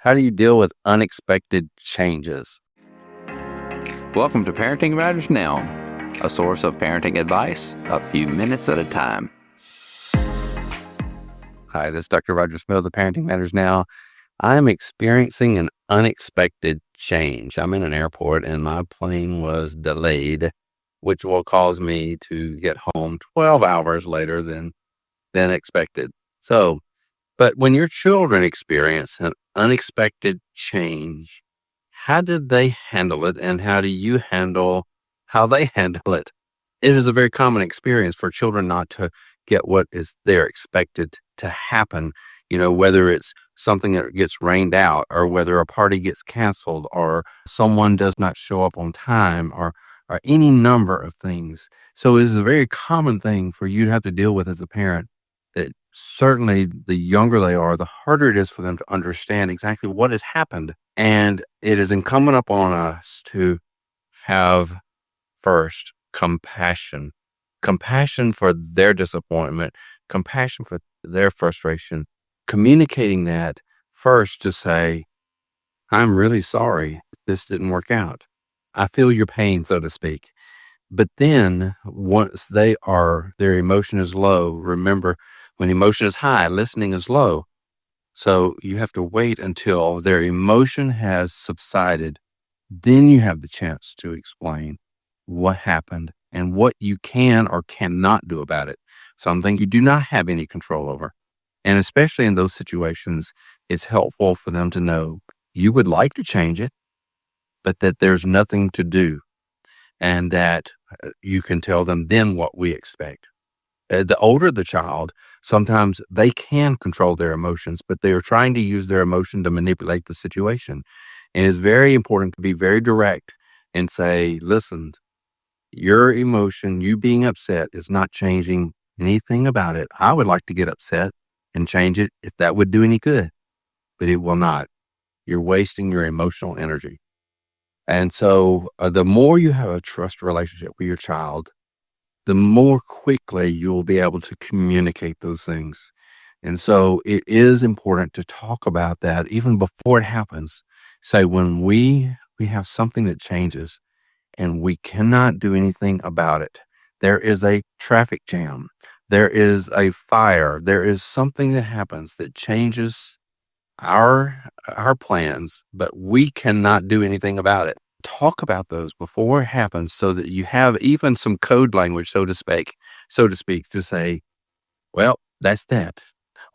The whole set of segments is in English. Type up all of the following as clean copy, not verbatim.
How do you deal with unexpected changes? Welcome to Parenting Matters Now, a source of parenting advice a few minutes at a time. Hi, this is Dr. Roger Smith of Parenting Matters Now. I am experiencing an unexpected change. I'm in an airport and my plane was delayed, which will cause me to get home 12 hours later than expected. But when your children experience an unexpected change, how did they handle it and how do you handle how they handle it? It is a very common experience for children not to get what is they're expected to happen, whether it's something that gets rained out or whether a party gets canceled or someone does not show up on time or any number of things. So it's a very common thing for you to have to deal with as a parent. That certainly the younger they are, the harder it is for them to understand exactly what has happened. And it is incumbent upon us to have first compassion for their disappointment, compassion for their frustration, communicating that first to say, I'm really sorry this didn't work out. I feel your pain, so to speak. But then once their emotion is low, remember when emotion is high, listening is low. So you have to wait until their emotion has subsided. Then you have the chance to explain what happened and what you can or cannot do about it. Something you do not have any control over. And especially in those situations, it's helpful for them to know you would like to change it, but that there's nothing to do. And that you can tell them then what we expect. The older the child, sometimes they can control their emotions, but they are trying to use their emotion to manipulate the situation. And it's very important to be very direct and say, listen, your emotion, you being upset is not changing anything about it. I would like to get upset and change it if that would do any good, but it will not. You're wasting your emotional energy. And so the more you have a trust relationship with your child, the more quickly you'll be able to communicate those things. And so it is important to talk about that even before it happens. Say when we have something that changes and we cannot do anything about it. There is a traffic jam. There is a fire. There is something that happens that changes our plans, but we cannot do anything about it. Talk about those before it happens so that you have even some code language, so to speak, to say, well, that's that.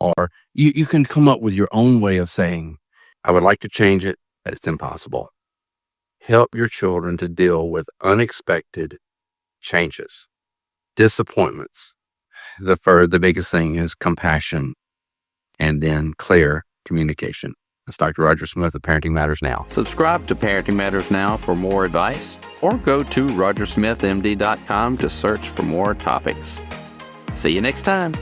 Or you can come up with your own way of saying, I would like to change it, but it's impossible. Help your children to deal with unexpected changes, disappointments. The biggest thing is compassion and then clear communication. It's Dr. Roger Smith of Parenting Matters Now. Subscribe to Parenting Matters Now for more advice, or go to rogersmithmd.com to search for more topics. See you next time.